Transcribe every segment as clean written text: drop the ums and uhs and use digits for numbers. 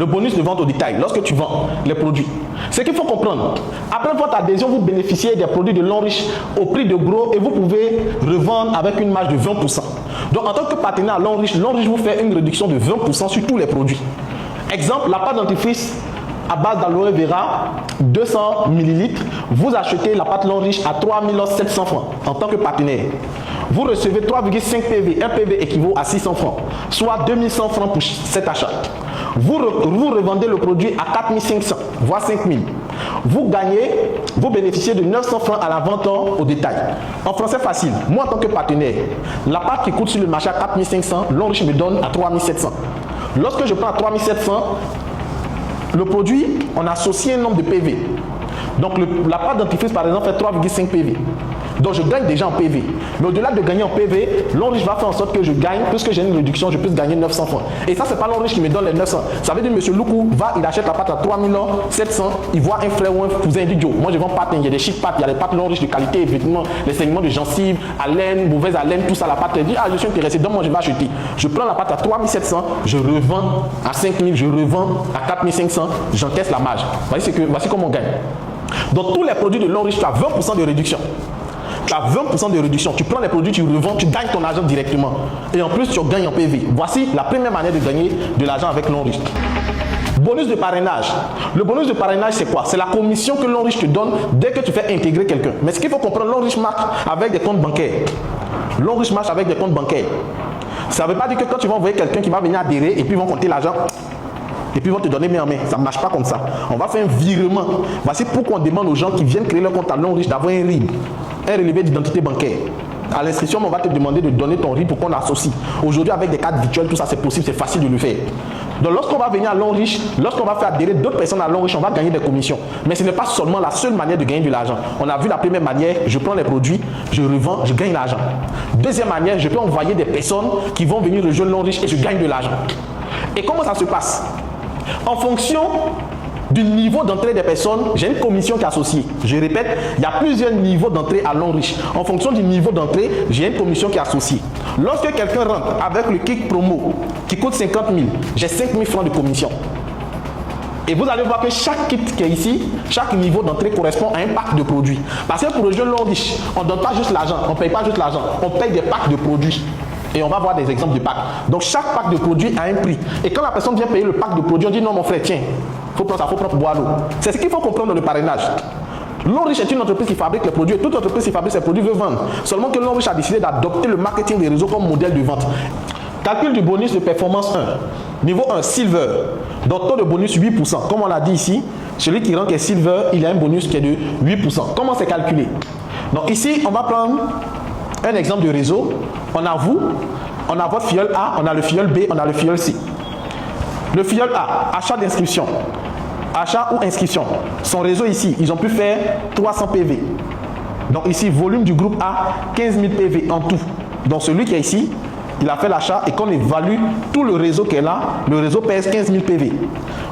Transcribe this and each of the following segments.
Le bonus de vente au détail, lorsque tu vends les produits. Ce qu'il faut comprendre, après votre adhésion, vous bénéficiez des produits de Lonrich au prix de gros et vous pouvez revendre avec une marge de 20%. Donc en tant que partenaire à Lonrich, Lonrich vous fait une réduction de 20% sur tous les produits. Exemple, la pâte dentifrice à base d'aloe vera, 200 ml, vous achetez la pâte Lonrich à 3 700 francs en tant que partenaire. Vous recevez 3,5 PV, un PV équivaut à 600 francs, soit 2100 francs pour cet achat. Vous revendez le produit à 4500, voire 5000. Vous bénéficiez de 900 francs à la vente au détail. En français facile, moi en tant que partenaire, la pâte qui coûte sur le marché à 4500, Lonrich me donne à 3700. Lorsque je prends à 3700, le produit, on associe un nombre de PV. Donc la pâte dentifrice par exemple fait 3,5 PV. Donc je gagne déjà en PV. Mais au-delà de gagner en PV, Lonrich va faire en sorte que je gagne, puisque j'ai une réduction, je peux gagner 900 francs. Et ça, c'est pas Lonrich qui me donne les 900. Ça veut dire M. Loukou il achète la pâte à 3700, il voit un frère ou un cousin, il dit Joe, moi je vends pâte, il y a des chiffres pâtes, il y a des pâtes Lonrich de qualité, effectivement, les saignements de gencives, haleine, mauvaise haleine, tout ça, la pâte, elle dit je suis intéressé, donc moi je vais acheter. Je prends la pâte à 3700, je revends à 5000, je revends à 4500, j'encaisse la marge. Voici comment on gagne. Dans tous les produits de Lonrich, tu as 20% de réduction. Tu as 20% de réduction. Tu prends les produits, tu revends, tu gagnes ton argent directement. Et en plus, tu gagnes en PV. Voici la première manière de gagner de l'argent avec Lonrich. Bonus de parrainage. Le bonus de parrainage, c'est quoi? C'est la commission que Lonrich te donne dès que tu fais intégrer quelqu'un. Mais ce qu'il faut comprendre, Lonrich marche avec des comptes bancaires. Lonrich marche avec des comptes bancaires. Ça ne veut pas dire que quand tu vas envoyer quelqu'un qui va venir adhérer et puis ils vont compter l'argent, et puis ils vont te donner main en main. Ça ne marche pas comme ça. On va faire un virement. Voici pourquoi on demande aux gens qui viennent créer leur compte à Lonrich d'avoir un RIB, un relevé d'identité bancaire. À l'inscription, on va te demander de donner ton RIB pour qu'on associe. Aujourd'hui, avec des cartes virtuelles, tout ça c'est possible, c'est facile de le faire. Donc lorsqu'on va venir à Lonrich, lorsqu'on va faire adhérer d'autres personnes à Lonrich, on va gagner des commissions. Mais ce n'est pas seulement la seule manière de gagner de l'argent. On a vu la première manière, je prends les produits, je revends, je gagne l'argent. Deuxième manière, je peux envoyer des personnes qui vont venir rejoindre Lonrich et je gagne de l'argent. Et comment ça se passe? En fonction du niveau d'entrée des personnes, j'ai une commission qui est associée. Je répète, il y a plusieurs niveaux d'entrée à Lonrich. En fonction du niveau d'entrée, j'ai une commission qui est associée. Lorsque quelqu'un rentre avec le kit promo qui coûte 50 000, j'ai 5 000 francs de commission. Et vous allez voir que chaque kit qui est ici, chaque niveau d'entrée correspond à un pack de produits. Parce que pour le jeune Lonrich, on ne donne pas juste l'argent, on ne paye pas juste l'argent, on paye des packs de produits. Et on va voir des exemples de packs. Donc chaque pack de produits a un prix. Et quand la personne vient payer le pack de produits, on dit non mon frère, tiens, il faut prendre ça, il faut prendre boire l'eau. C'est ce qu'il faut comprendre dans le parrainage. Lonrich est une entreprise qui fabrique les produits et toute entreprise qui fabrique ses produits veut vendre. Seulement que Lonrich a décidé d'adopter le marketing des réseaux comme modèle de vente. Calcul du bonus de performance 1. Niveau 1, Silver. Donc taux de bonus 8%. Comme on l'a dit ici, celui qui rentre qui est Silver, il a un bonus qui est de 8%. Comment c'est calculé? Donc ici, on va prendre un exemple de réseau. On a vous, on a votre filleul A, on a le filleul B, on a le filleul C. Le filleul A, achat d'inscription. Achat ou inscription. Son réseau ici, ils ont pu faire 300 PV. Donc ici, volume du groupe A, 15 000 PV en tout. Donc celui qui est ici, il a fait l'achat et qu'on évalue tout le réseau qui est là, le réseau pèse 15 000 PV.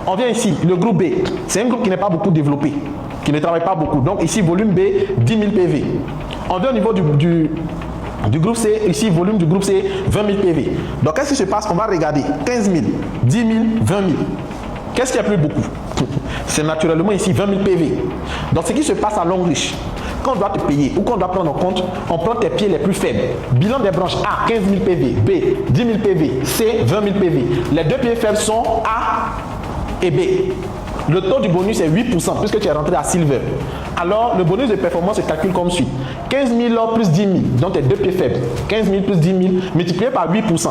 On vient ici, le groupe B, c'est un groupe qui n'est pas beaucoup développé, qui ne travaille pas beaucoup. Donc ici, volume B, 10 000 PV. On vient au niveau du groupe C, ici, volume du groupe C, 20 000 PV. Donc, qu'est-ce qui se passe? On va regarder 15 000, 10 000, 20 000. Qu'est-ce qui a plus beaucoup? C'est naturellement ici 20 000 PV. Donc, ce qui se passe à Lonrich, quand on doit te payer ou quand on doit prendre en compte, on prend tes pieds les plus faibles. Bilan des branches A, 15 000 PV, B, 10 000 PV, C, 20 000 PV. Les deux pieds faibles sont A et B. Le taux du bonus est 8% puisque tu es rentré à Silver. Alors, le bonus de performance se calcule comme suit. 15 000 plus 10 000, donc tes deux pieds faibles. 15 000 plus 10 000 multiplié par 8%.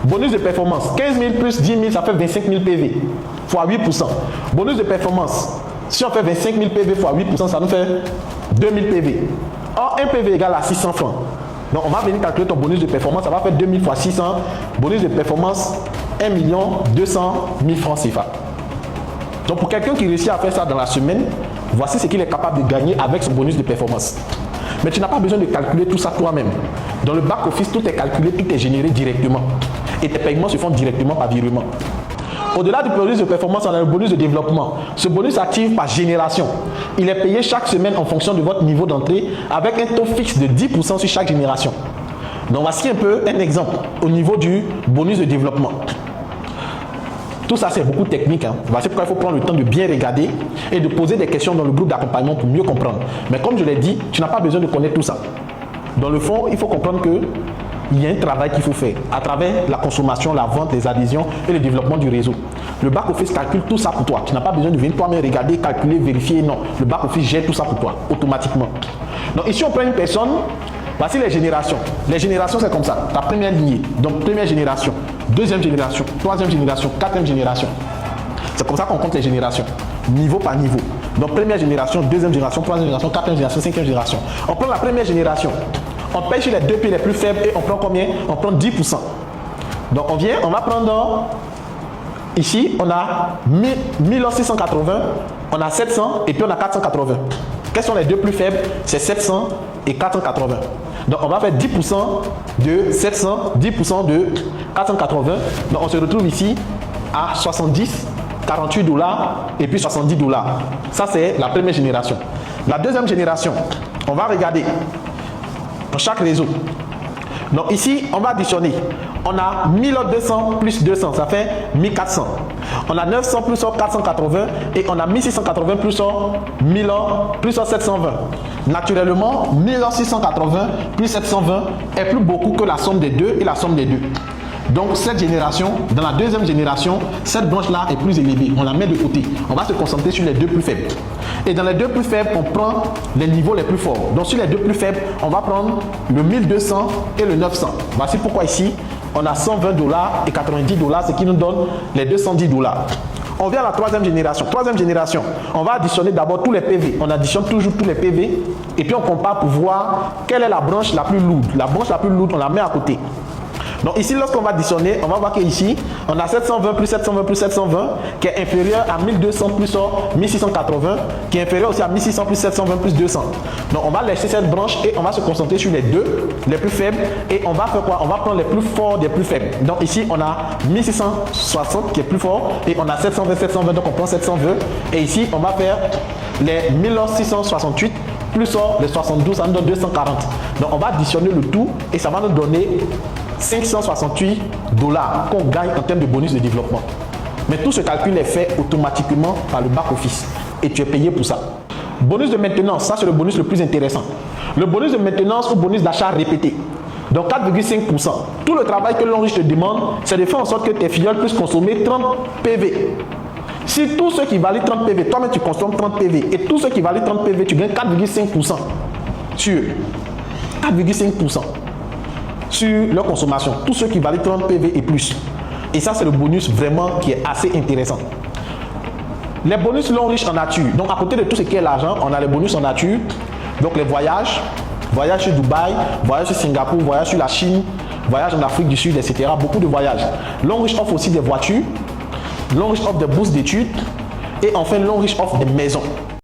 Bonus de performance, 15 000 plus 10 000, ça fait 25 000 PV, fois 8%. Bonus de performance, si on fait 25 000 PV fois 8%, ça nous fait 2 000 PV. Or, 1 PV égale à 600 francs. Donc, on va venir calculer ton bonus de performance, ça va faire 2 000 fois 600. Bonus de performance, 1 200 000 francs CFA. Donc, pour quelqu'un qui réussit à faire ça dans la semaine, voici ce qu'il est capable de gagner avec son bonus de performance. Mais tu n'as pas besoin de calculer tout ça toi-même. Dans le back-office, tout est calculé, tout est généré directement. Et tes paiements se font directement par virement. Au-delà du bonus de performance, on a le bonus de développement. Ce bonus active par génération. Il est payé chaque semaine en fonction de votre niveau d'entrée avec un taux fixe de 10% sur chaque génération. Donc voici un peu un exemple au niveau du bonus de développement. Tout ça, c'est beaucoup technique. Hein. C'est pourquoi il faut prendre le temps de bien regarder et de poser des questions dans le groupe d'accompagnement pour mieux comprendre. Mais comme je l'ai dit, tu n'as pas besoin de connaître tout ça. Dans le fond, il faut comprendre qu'il y a un travail qu'il faut faire à travers la consommation, la vente, les adhésions et le développement du réseau. Le back-office calcule tout ça pour toi. Tu n'as pas besoin de venir toi-même regarder, calculer, vérifier. Non, le back-office gère tout ça pour toi, automatiquement. Donc ici, on prend une personne. Voici les générations. Les générations, c'est comme ça. Ta première lignée. Donc, première génération, deuxième génération, troisième génération, quatrième génération. C'est comme ça qu'on compte les générations, niveau par niveau. Donc, première génération, deuxième génération, troisième génération, quatrième génération, cinquième génération. On prend la première génération. On paye sur les deux pieds les plus faibles et on prend combien? On prend 10%. Donc, on va prendre... Ici, on a 1680, on a 700 et puis on a 480. Quels sont les deux plus faibles? C'est 700 et 480. Donc, on va faire 10% de 700, 10% de 480. Donc, on se retrouve ici à 70, 48 $ et puis 70 $. Ça, c'est la première génération. La deuxième génération, on va regarder pour chaque réseau. Donc, ici, on va additionner. On a 1200 plus 200, ça fait 1400. On a 900 plus 480 et on a 1680 plus 1000 plus 720. Naturellement, 1680 plus 720 est plus beaucoup que la somme des deux et la somme des deux. Donc cette génération, dans la deuxième génération, cette branche-là est plus élevée. On la met de côté. On va se concentrer sur les deux plus faibles. Et dans les deux plus faibles, on prend les niveaux les plus forts. Donc sur les deux plus faibles, on va prendre le 1200 et le 900. Voici pourquoi ici, on a 120 $ et 90 $, ce qui nous donne les 210 $. On vient à la troisième génération. Troisième génération, on va additionner d'abord tous les PV. On additionne toujours tous les PV et puis on compare pour voir quelle est la branche la plus lourde. La branche la plus lourde, on la met à côté. Donc ici, lorsqu'on va additionner, on va voir qu'ici, on a 720 plus 720 plus 720 qui est inférieur à 1200 plus 1680 qui est inférieur aussi à 1600 plus 720 plus 200. Donc on va laisser cette branche et on va se concentrer sur les deux, les plus faibles. Et on va faire quoi? On va prendre les plus forts des plus faibles. Donc ici, on a 1660 qui est plus fort et on a 720, 720, donc on prend 720. Et ici, on va faire les 1668 plus les 72, ça nous donne 240. Donc on va additionner le tout et ça va nous donner 568 $ qu'on gagne en termes de bonus de développement. Mais tout ce calcul est fait automatiquement par le back-office et tu es payé pour ça. Bonus de maintenance, ça c'est le bonus le plus intéressant. Le bonus de maintenance ou bonus d'achat répété. Donc 4,5%. Tout le travail que l'Onrich te demande, c'est de faire en sorte que tes filleuls puissent consommer 30 PV. Si tous ceux qui valent 30 PV, toi-même tu consommes 30 PV et tous ceux qui valent 30 PV, tu gagnes 4,5% sur 4,5%. sur leur consommation, tous ceux qui valent 30 PV et plus. Et ça, c'est le bonus vraiment qui est assez intéressant. Les bonus l'Onrich en nature. Donc, à côté de tout ce qui est l'argent, on a les bonus en nature. Donc, les voyages, voyage sur Dubaï, voyage sur Singapour, voyage sur la Chine, voyage en Afrique du Sud, etc. Beaucoup de voyages. L'Onrich offre aussi des voitures. L'Onrich offre des bourses d'études. Et enfin, l'Onrich offre des maisons.